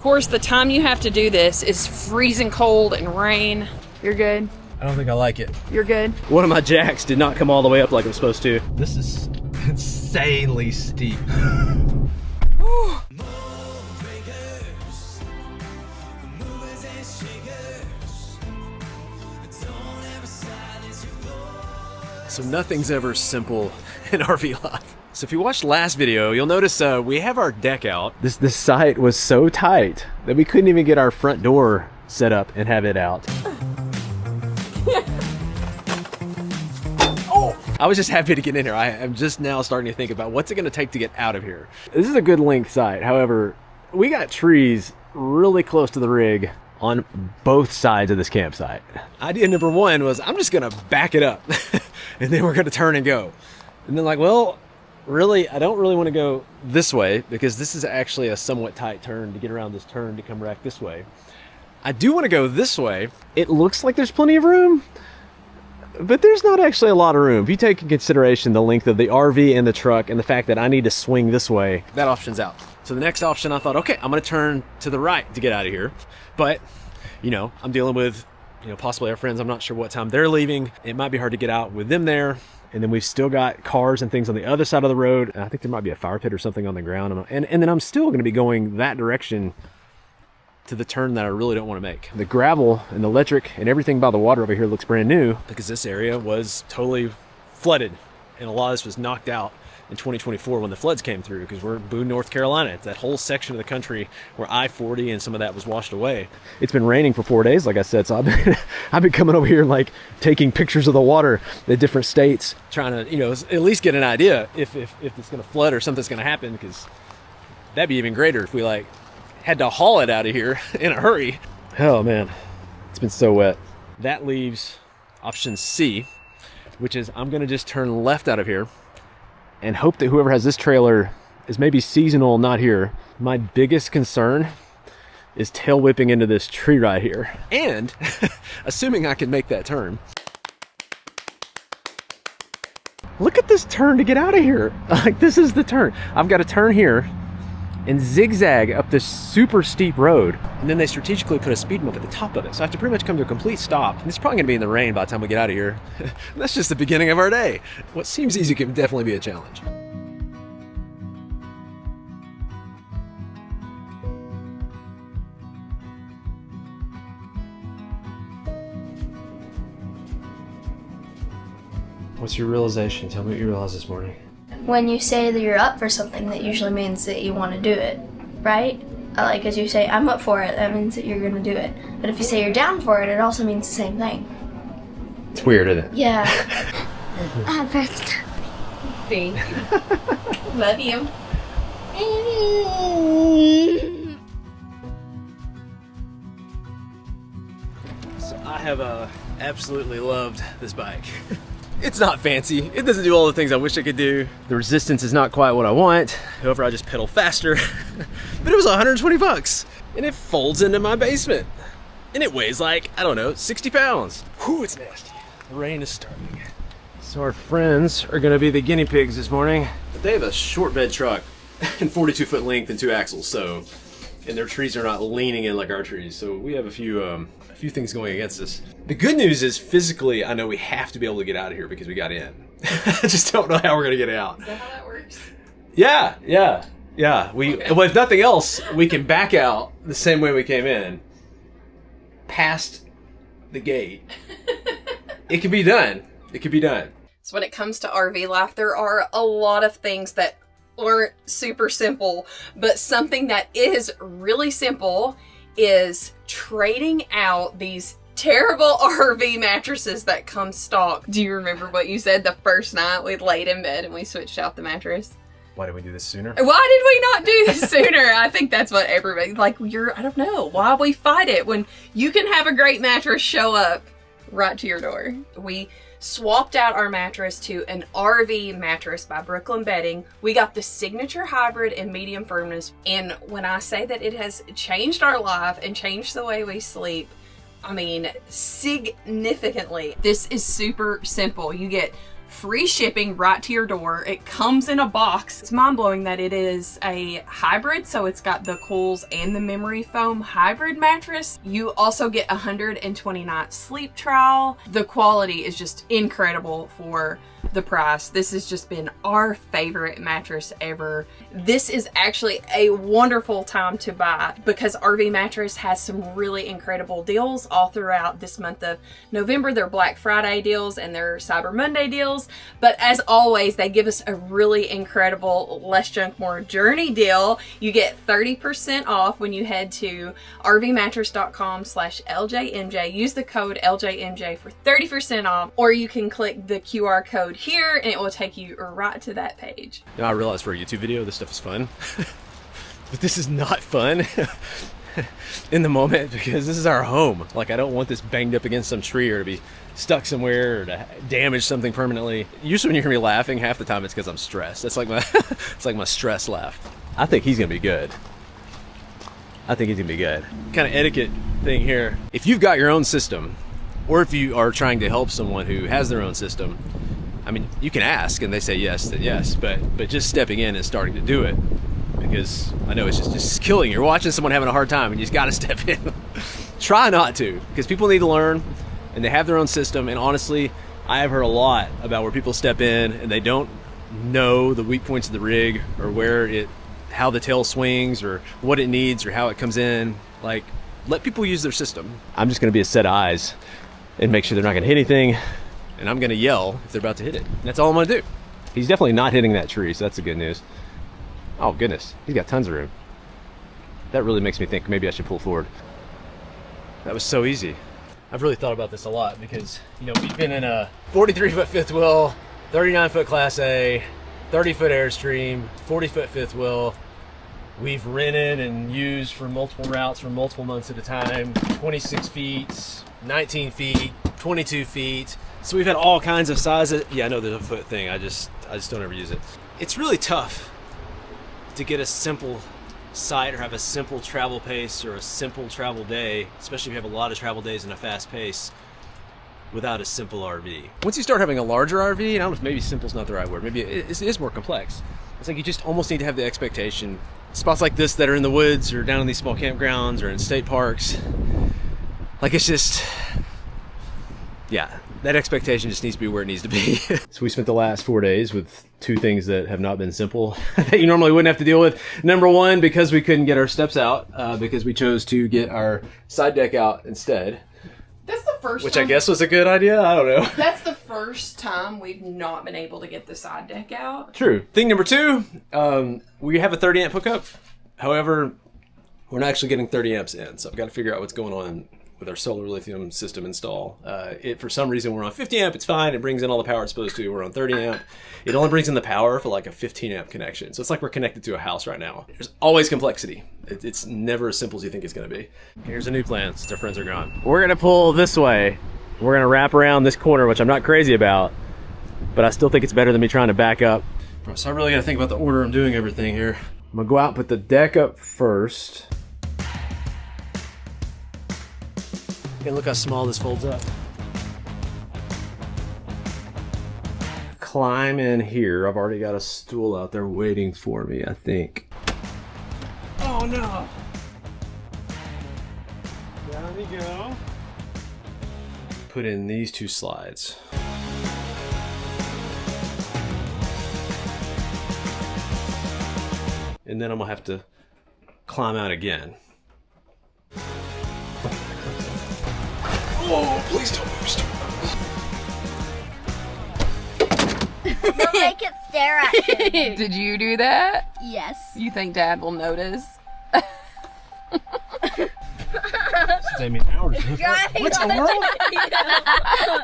course, the time you have to do this is freezing cold and rain. You're good? I don't think I like it. You're good? One of my jacks did not come all the way up like it was supposed to. This is insanely steep. So nothing's ever simple in RV life. So if you watched last video, you'll notice we have our deck out. This site was so tight that we couldn't even get our front door set up and have it out. Oh! I was just happy to get in here. I am just now starting to think about what's it gonna take to get out of here. This is a good length site. However, we got trees really close to the rig on both sides of this campsite. Idea number one was I'm just gonna back it up and then we're gonna turn and go. And then like, well, really, I don't really want to go this way because this is actually a somewhat tight turn to get around this turn to come back this way. I do want to go this way. It looks like there's plenty of room, but there's not actually a lot of room. If you take in consideration the length of the RV and the truck and the fact that I need to swing this way, that option's out. So the next option, I thought, okay, I'm going to turn to the right to get out of here. But, you know, I'm dealing with, you know, possibly our friends. I'm not sure what time they're leaving. It might be hard to get out with them there. And then we've still got cars and things on the other side of the road. And I think there might be a fire pit or something on the ground. And then I'm still going to be going that direction to the turn that I really don't want to make. The gravel and the electric and everything by the water over here looks brand new because this area was totally flooded. And a lot of this was knocked out in 2024 when the floods came through because we're in Boone, North Carolina. It's that whole section of the country where I-40 and some of that was washed away. It's been raining for 4 days, like I said, so I've been coming over here and like taking pictures of the water in different states, trying to, you know, at least get an idea if it's gonna flood or something's gonna happen, because that'd be even greater if we like had to haul it out of here in a hurry. Oh man, it's been so wet. That leaves option C, which is I'm gonna just turn left out of here and hope that whoever has this trailer is maybe seasonal, not here. My biggest concern is tail whipping into this tree right here. And assuming I can make that turn. Look at this turn to get out of here. Like, this is the turn. I've got to turn here and zigzag up this super steep road. And then they strategically put a speed bump at the top of it. So I have to pretty much come to a complete stop. And it's probably gonna be in the rain by the time we get out of here. That's just the beginning of our day. What seems easy can definitely be a challenge. What's your realization? Tell me what you realized this morning. When you say that you're up for something, that usually means that you want to do it, right? Like, as you say, I'm up for it, that means that you're going to do it. But if you say you're down for it, it also means the same thing. It's weird, isn't it? Yeah. Thank you. Love you. So I have absolutely loved this bike. It's not fancy. It doesn't do all the things I wish I could do. The resistance is not quite what I want. However, I just pedal faster. But it was 120 bucks. And it folds into my basement. And it weighs like, I don't know, 60 pounds. Whew, it's nasty. The rain is starting. So our friends are gonna be the guinea pigs this morning. But they have a short bed truck and 42-foot length and 2 axles, so, and their trees are not leaning in like our trees. So we have a few things going against us. The good news is physically, I know we have to be able to get out of here because we got in. I just don't know how we're gonna get out. Is that how that works? Yeah. Okay. Well, if nothing else, we can back out the same way we came in, past the gate. It can be done. It can be done. So when it comes to RV life, there are a lot of things that aren't super simple, but something that is really simple is trading out these terrible RV mattresses that come stock. Do you remember what you said the first night we laid in bed and we switched out the mattress? Why didn't we do this sooner? Why did we not do this sooner? I think that's what everybody, like, I don't know, why we fight it when you can have a great mattress show up right to your door. We swapped out our mattress to an RV mattress by Brooklyn Bedding. We got the signature hybrid and medium firmness. And when I say that it has changed our life and changed the way we sleep, I mean, significantly. This is super simple. You get free shipping right to your door. It comes in a box. It's mind-blowing that it is a hybrid, so it's got the cools and the memory foam hybrid mattress. You also get 120 night sleep trial. The quality is just incredible for the price. This has just been our favorite mattress ever. This is actually a wonderful time to buy because RV Mattress has some really incredible deals all throughout this month of November. Their Black Friday deals and their Cyber Monday deals. But as always, they give us a really incredible Less Junk More Journey deal. You get 30% off when you head to rvmattress.com/LJMJ. Use the code LJMJ for 30% off, or you can click the QR code here and it will take you right to that page. Now I realize for a YouTube video this stuff is fun, but this is not fun in the moment because this is our home. Like, I don't want this banged up against some tree or to be stuck somewhere or to damage something permanently. Usually when you hear me laughing, half the time it's because I'm stressed. That's like my it's like my stress laugh. I think he's gonna be good. I think he's gonna be good. Kind of etiquette thing here. If you've got your own system, or if you are trying to help someone who has their own system, I mean, you can ask and they say yes, then yes, but just stepping in and starting to do it, because I know it's just killing. You're watching someone having a hard time and you just gotta step in. Try not to, because people need to learn and they have their own system. And honestly, I have heard a lot about where people step in and they don't know the weak points of the rig or how the tail swings or what it needs or how it comes in. Like, let people use their system. I'm just gonna be a set of eyes and make sure they're not gonna hit anything. And I'm gonna yell if they're about to hit it. And that's all I'm gonna do. He's definitely not hitting that tree, so that's the good news. Oh goodness, he's got tons of room. That really makes me think maybe I should pull forward. That was so easy. I've really thought about this a lot because, you know, we've been in a 43-foot fifth wheel, 39-foot Class A, 30-foot Airstream, 40-foot fifth wheel. We've rented and used for multiple routes for multiple months at a time, 26 feet, 19 feet, 22 feet. So we've had all kinds of sizes. Yeah, I know there's a foot thing. I just don't ever use it. It's really tough to get a simple site or have a simple travel pace or a simple travel day, especially if you have a lot of travel days and a fast pace, without a simple RV. Once you start having a larger RV, and I don't know if maybe simple's not the right word, maybe it is more complex. It's like you just almost need to have the expectation. Spots like this that are in the woods or down in these small campgrounds or in state parks, like it's just, yeah, that expectation just needs to be where it needs to be. So we spent the last 4 days with two things that have not been simple that you normally wouldn't have to deal with. Number one, because we couldn't get our steps out, because we chose to get our side deck out instead. That's the first Which time. I guess was a good idea. I don't know. That's the first time we've not been able to get the side deck out. True. Thing number two, we have a 30 amp hookup. However, we're not actually getting 30 amps in, so I've got to figure out what's going on with our solar lithium system install. For some reason, we're on 50 amp, it's fine. It brings in all the power it's supposed to. We're on 30 amp. It only brings in the power for like a 15 amp connection. So it's like we're connected to a house right now. There's always complexity. It's never as simple as you think it's gonna be. Here's a new plan since our friends are gone. We're gonna pull this way. We're gonna wrap around this corner, which I'm not crazy about, but I still think it's better than me trying to back up. So I really gotta think about the order I'm doing everything here. I'm gonna go out and put the deck up first. Okay, look how small this folds up. Climb in here. I've already got a stool out there waiting for me, I think. Oh no! Down we go. Put in these two slides. And then I'm gonna have to climb out again. Oh, please don't move. They'll make it stare at you. Did you do that? Yes. You think Dad will notice? Take me hours. What's the world?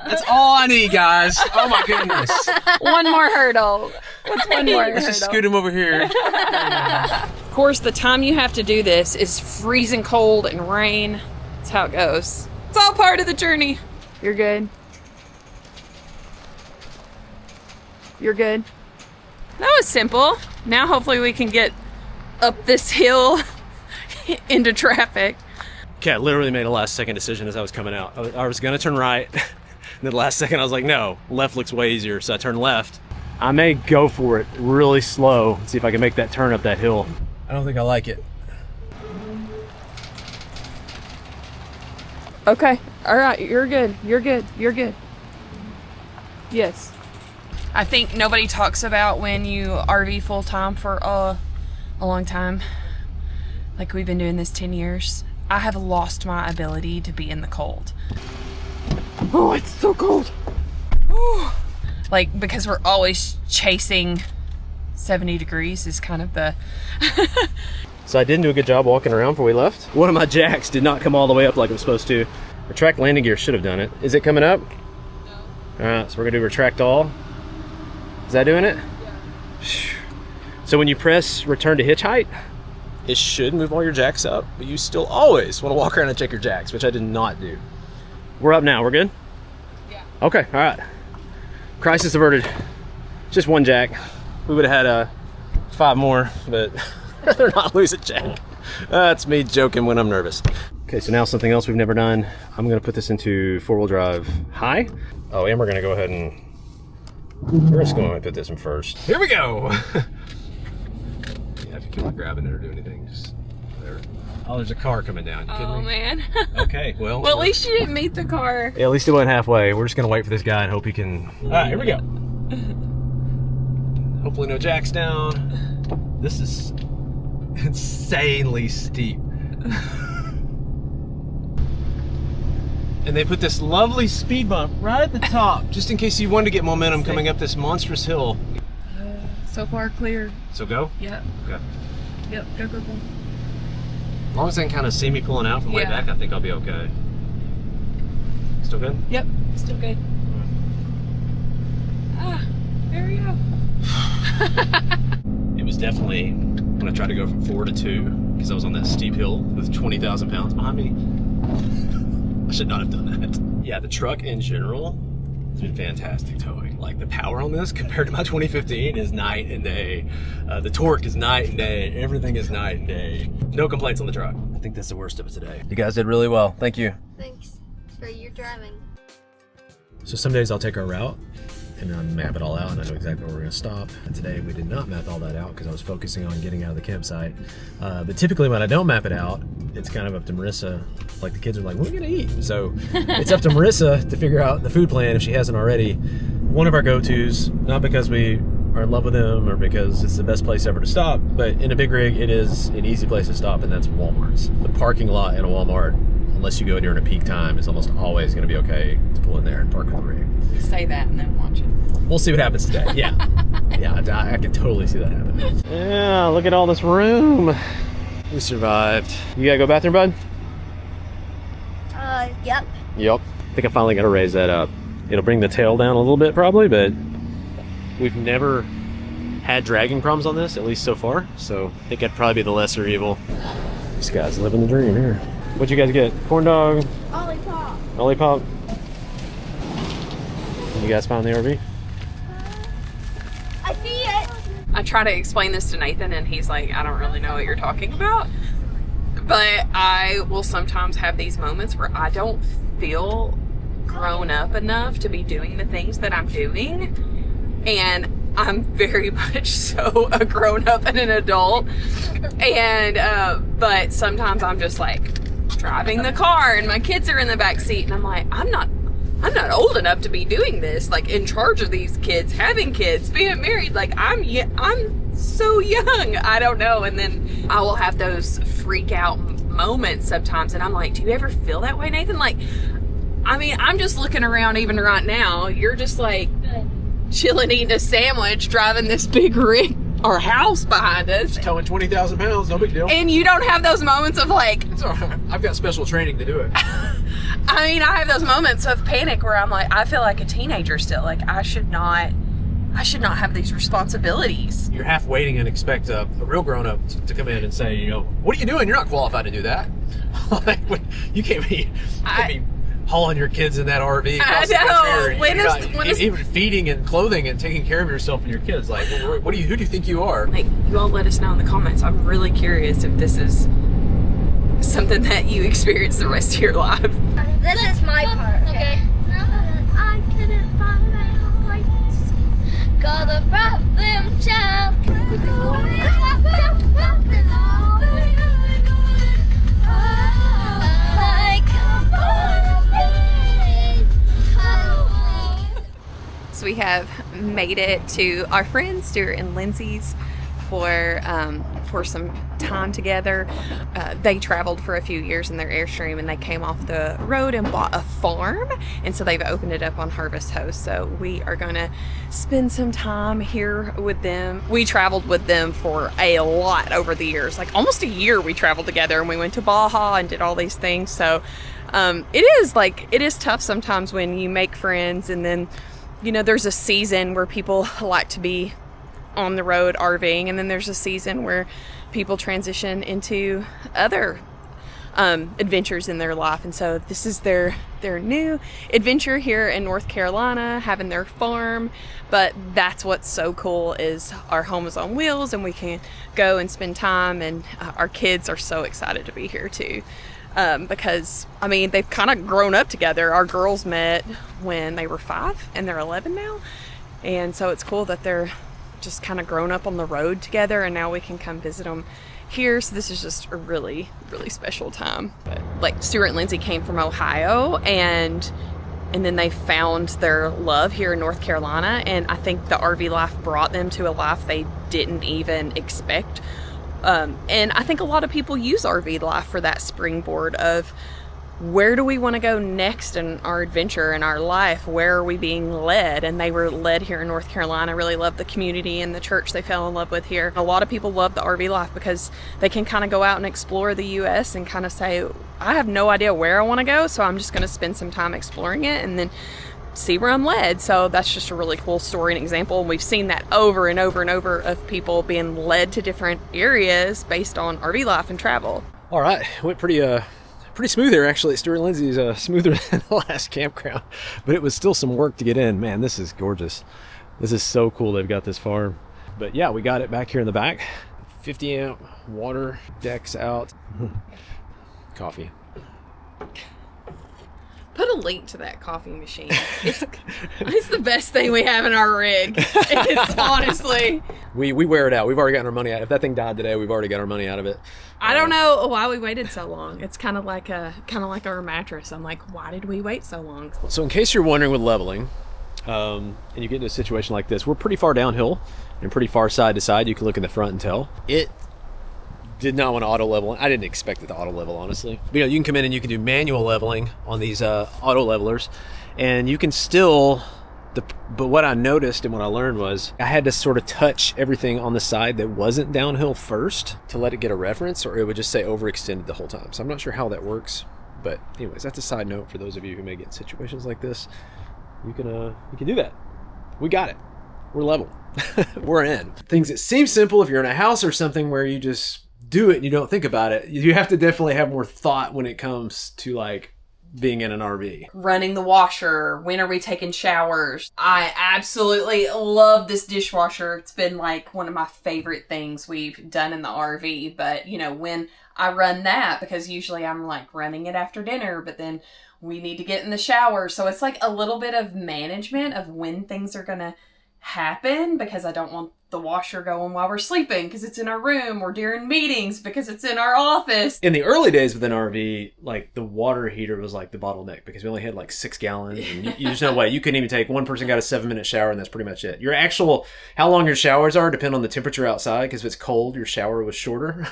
That's all I need, guys. Oh my goodness. One more hurdle. What's one more hurdle? Let's just scoot him over here. Of course, the time you have to do this is freezing cold and rain. That's how it goes. It's all part of the journey. You're good. You're good. That was simple. Now hopefully we can get up this hill into traffic. Okay, I literally made a last second decision as I was coming out. I was gonna turn right, then the last second I was like, no, left looks way easier, so I turned left. I may go for it really slow and see if I can make that turn up that hill. I don't think I like it. Okay. All right. You're good. You're good. You're good. Yes. I think nobody talks about when you RV full time for a long time. Like we've been doing this 10 years. I have lost my ability to be in the cold. Oh, it's so cold. Whew. Like, because we're always chasing 70 degrees is kind of the... So I didn't do a good job walking around before we left. One of my jacks did not come all the way up like it was supposed to. Retract landing gear should have done it. Is it coming up? No. All right, so we're gonna do retract all. Is that doing it? Yeah. So when you press return to hitch height, it should move all your jacks up, but you still always want to walk around and check your jacks, which I did not do. We're up now, we're good? Yeah. Okay, all right. Crisis averted. Just one jack. We would have had 5 more, but rather not lose a jack. That's me joking when I'm nervous. Okay, so now something else we've never done. I'm gonna put this into 4-wheel drive high. Oh, and we're gonna go ahead and, we're just going to put this in first. Here we go. Yeah, if you feel like grabbing it or doing anything, just there. Oh, there's a car coming down. You kidding me? Man. Okay, well. Well, at least you didn't meet the car. Yeah, at least it went halfway. We're just gonna wait for this guy and hope he can. All right, here we go. Hopefully no jacks down. This is insanely steep. And they put this lovely speed bump right at the top, just in case you wanted to get momentum coming up this monstrous hill. So far clear. So go? Yep. Okay. Yep, go, go, go. As long as they can kind of see me pulling out from way back, I think I'll be okay. Still good? Yep, still good. Ah, there we go. It was definitely when I tried to go from 4 to 2, because I was on that steep hill with 20,000 pounds behind me. I should not have done that. Yeah, the truck in general has been fantastic towing. Like the power on this compared to my 2015 is night and day. The torque is night and day. Everything is night and day. No complaints on the truck. I think that's the worst of it today. You guys did really well. Thank you. Thanks for your driving. So some days I'll take our route and I map it all out and I know exactly where we're gonna stop. And today we did not map all that out because I was focusing on getting out of the campsite. But typically when I don't map it out, it's kind of up to Marissa. Like the kids are like, what are we gonna eat? So it's up to Marissa to figure out the food plan if she hasn't already. One of our go-tos, not because we are in love with them or because it's the best place ever to stop, but in a big rig, it is an easy place to stop, and that's Walmart's. The parking lot in a Walmart, unless you go during a peak time, is almost always gonna be okay to pull in there and park with the rig. Say that and then watch it. We'll see what happens today. Yeah. Yeah, I can totally see that happening. Yeah, look at all this room. We survived. You gotta go bathroom, bud? Yep. Yep. I think I finally gotta raise that up. It'll bring the tail down a little bit probably, but we've never had dragging problems on this, at least so far. So I think I'd probably be the lesser evil. This guy's living the dream here. What'd you guys get? Corn dog? Lollipop. Lollipop? You guys found the RV? I see it. I try to explain this to Nathan and he's like, I don't really know what you're talking about. But I will sometimes have these moments where I don't feel grown up enough to be doing the things that I'm doing. And I'm very much so a grown up and an adult. And, but sometimes I'm just like driving the car and my kids are in the back seat and I'm like, I'm not old enough to be doing this, like in charge of these kids, having kids, being married. Like I'm so young. I don't know. And then I will have those freak out moments sometimes. And I'm like, do you ever feel that way, Nathan? Like, I mean, I'm just looking around even right now. You're just like chilling, eating a sandwich, driving this big rig or house behind us. Towing 20,000 pounds, no big deal. And you don't have those moments of like, It's all right. I've got special training to do it. I mean, I have those moments of panic where I'm like, I feel like a teenager still. Like I should not have these responsibilities. You're half waiting and expect a real grown-up to come in and say, you know, what are you doing? You're not qualified to do that. Like, you can't be hauling your kids in that RV. I know. When is even feeding and clothing and taking care of yourself and your kids? Like, who do you think you are? Like, you all let us know in the comments. I'm really curious if this is something that you experience the rest of your life. This is my part. Okay. Call the problem child. So we have made it to our friends Stuart and Lindsay's for some time together. They traveled for a few years in their Airstream, and they came off the road and bought a farm, and so they've opened it up on Harvest Host. So we are gonna spend some time here with them. We traveled with them for a lot over the years, like almost a year we traveled together, and we went to Baja and did all these things. So it is tough sometimes when you make friends, and then there's a season where people like to be on the road RVing, and then there's a season where people transition into other adventures in their life. And so this is their new adventure here in North Carolina, having their farm. But that's what's so cool is our home is on wheels, and we can go and spend time, and our kids are so excited to be here too. Because they've kind of grown up together. Our girls met when they were 5 and they're 11 now, and so it's cool that they're just kind of grown up on the road together, and now we can come visit them here. So this is just a really, really special time. But like Stuart and Lindsay came from Ohio, and then they found their love here in North Carolina, and I think the RV life brought them to a life they didn't even expect. And I think a lot of people use RV life for that springboard of where do we want to go next in our adventure in our life? Where are we being led? And they were led here in North Carolina. Really loved the community and the church they fell in love with here. A lot of people love the RV life because they can kind of go out and explore the U.S. and kind of say, I have no idea where I want to go, so I'm just going to spend some time exploring it and then see where I'm led. So that's just a really cool story and example. And we've seen that over and over and over of people being led to different areas based on RV life and travel. All right, went pretty smooth here actually. Stuart and Lindsay's smoother than the last campground, but it was still some work to get in. Man, this is gorgeous. This is so cool they've got this farm. But yeah, we got it back here in the back. 50 amp water, decks out. Coffee. Put a link to that coffee machine. It's the best thing we have in our rig. It's honestly. We wear it out. We've already gotten our money out. If that thing died today, we've already got our money out of it. I don't know why we waited so long. It's kind of like our mattress. I'm like, why did we wait so long? So in case you're wondering with leveling, and you get into a situation like this, we're pretty far downhill and pretty far side to side. You can look in the front and tell. It did not want to auto level. I didn't expect it to auto level, honestly. But, you can come in and you can do manual leveling on these auto levelers, and you can still. But what I noticed and what I learned was I had to sort of touch everything on the side that wasn't downhill first to let it get a reference, or it would just say overextended the whole time. So I'm not sure how that works. But anyways, that's a side note for those of you who may get in situations like this. You can do that. We got it. We're level. We're in. Things that seem simple if you're in a house or something where you just do it and you don't think about it. You have to definitely have more thought when it comes to like being in an RV. Running the washer. When are we taking showers? I absolutely love this dishwasher. It's been like one of my favorite things we've done in the RV. But when I run that, because usually I'm like running it after dinner, but then we need to get in the shower. So it's like a little bit of management of when things are going to happen, because I don't want the washer going while we're sleeping because it's in our room, or during meetings because it's in our office. In the early days with an RV, like the water heater was like the bottleneck because we only had like 6 gallons, and you there's no way you couldn't even take one person got a 7-minute shower, and that's pretty much it. Your actual how long your showers are depend on the temperature outside, because if it's cold your shower was shorter.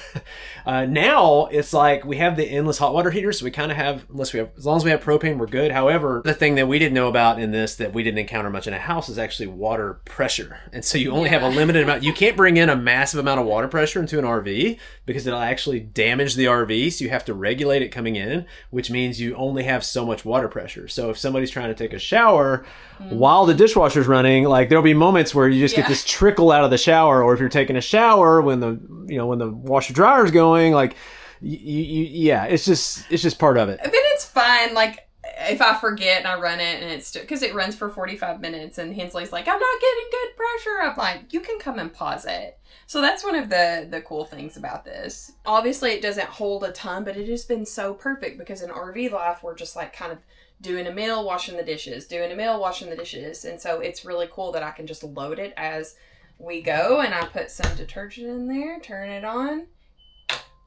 Now it's like we have the endless hot water heater, so we kind of have, as long as we have propane, we're good. However, the thing that we didn't know about in this that we didn't encounter much in a house is actually water pressure, and so you only have a limited amount. You can't bring in a massive amount of water pressure into an RV because it'll actually damage the RV. So you have to regulate it coming in, which means you only have so much water pressure. So if somebody's trying to take a shower while the dishwasher's running, like there'll be moments where you just get this trickle out of the shower, or if you're taking a shower when the washer dryer's going, like it's just part of it. But it's fine. Like, if I forget and I run it and it's because it runs for 45 minutes and Hensley's like, I'm not getting good pressure. I'm like, you can come and pause it. So that's one of the cool things about this. Obviously it doesn't hold a ton, but it has been so perfect because in RV life, we're just like kind of doing a meal, washing the dishes, doing a meal, washing the dishes. And so it's really cool that I can just load it as we go, and I put some detergent in there, turn it on,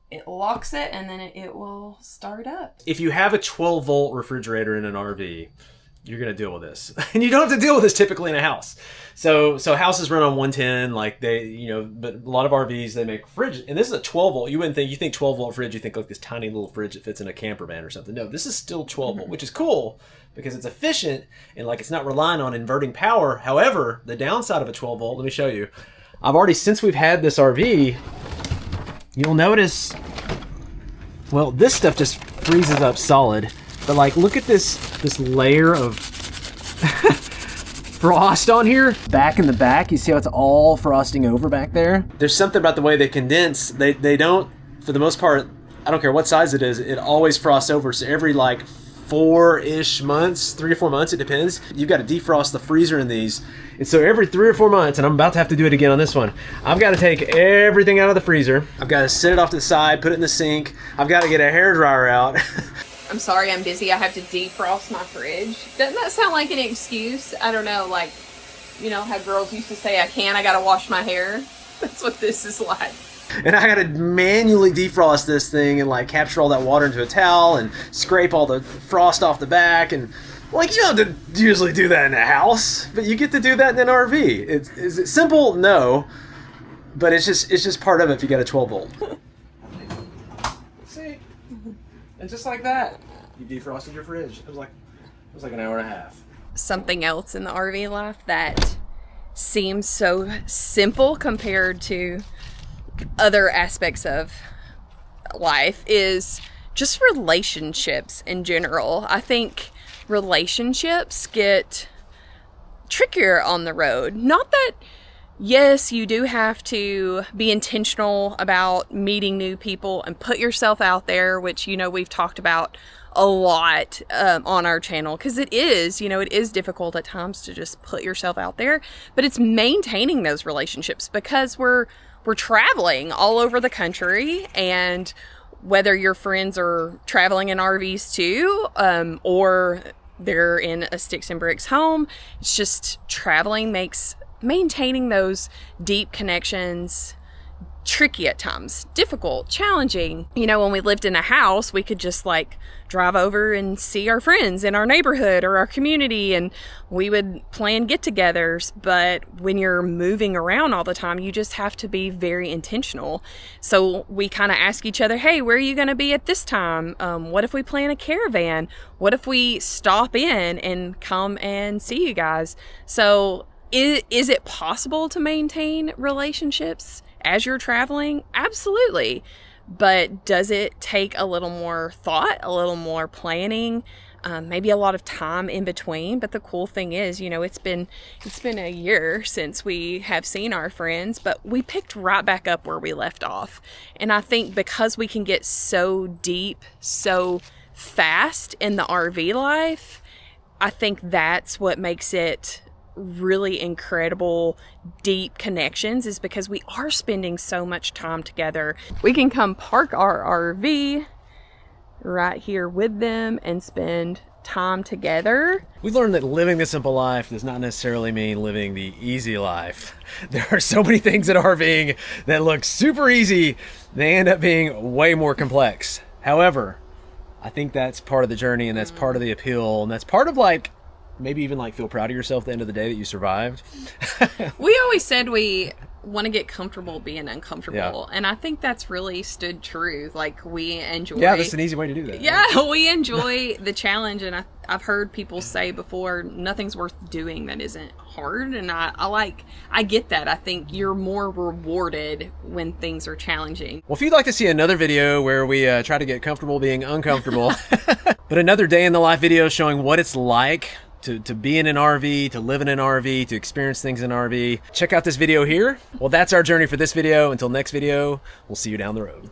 it locks it, and then it will start up. If you have a 12-volt refrigerator in an RV, you're going to deal with this. And you don't have to deal with this typically in a house. So houses run on 110, like they, you know, but a lot of RVs, they make fridge. And this is a 12-volt. You think 12-volt fridge, you think like this tiny little fridge that fits in a camper van or something. No, this is still 12-volt, which is cool because it's efficient and like it's not relying on inverting power. However, the downside of a 12-volt, let me show you. I've already, since we've had this RV, you'll notice, well, this stuff just freezes up solid. But like, look at this layer of frost on here. Back in the back, you see how it's all frosting over back there? There's something about the way they condense. They don't, for the most part, I don't care what size it is, it always frosts over. So every like 4-ish months, 3 or 4 months, it depends. You've got to defrost the freezer in these. And so every 3 or 4 months, and I'm about to have to do it again on this one, I've got to take everything out of the freezer. I've got to set it off to the side, put it in the sink. I've got to get a hairdryer out. I'm sorry, I'm busy. I have to defrost my fridge. Doesn't that sound like an excuse? I don't know, like, you know how girls used to say, I gotta wash my hair? That's what this is like. And I gotta manually defrost this thing and like capture all that water into a towel and scrape all the frost off the back. And like, you don't have to usually do that in a house, but you get to do that in an RV. Is it simple? No. But it's just part of it if you got a 12-volt. See? And just like that, you defrosted your fridge. It was like an hour and a half. Something else in the RV life that seems so simple compared to other aspects of life is just relationships in general. I think relationships get trickier on the road. Not that, yes, you do have to be intentional about meeting new people and put yourself out there, which, you know, we've talked about a lot on our channel, because it is difficult at times to just put yourself out there, but it's maintaining those relationships because we're traveling all over the country, and whether your friends are traveling in RVs too, or they're in a sticks and bricks home, it's just traveling makes maintaining those deep connections tricky at times, difficult, challenging. You know, when we lived in a house, we could just like drive over and see our friends in our neighborhood or our community, and we would plan get-togethers. But when you're moving around all the time, you just have to be very intentional. So we kind of ask each other, hey, where are you going to be at this time? What if we plan a caravan? What if we stop in and come and see you guys? So is it possible to maintain relationships as you're traveling? Absolutely. But does it take a little more thought, a little more planning, maybe a lot of time in between? But the cool thing is, you know, it's been a year since we have seen our friends, but we picked right back up where we left off. And I think because we can get so deep, so fast in the RV life, I think that's what makes it really incredible, deep connections, is because we are spending so much time together. We can come park our RV right here with them and spend time together. We learned that living the simple life does not necessarily mean living the easy life. There are so many things in RVing that look super easy, they end up being way more complex. However, I think that's part of the journey, and that's part of the appeal, and that's part of like maybe even like feel proud of yourself at the end of the day that you survived. We always said we want to get comfortable being uncomfortable, yeah. And I think that's really stood true. Like, we enjoy, that's an easy way to do that. Yeah, we enjoy the challenge, and I've heard people say before, nothing's worth doing that isn't hard, and I get that. I think you're more rewarded when things are challenging. Well, if you'd like to see another video where we try to get comfortable being uncomfortable, but another day in the life video showing what it's like to be in an RV, to live in an RV, to experience things in an RV, check out this video here. Well, that's our journey for this video. Until next video, we'll see you down the road.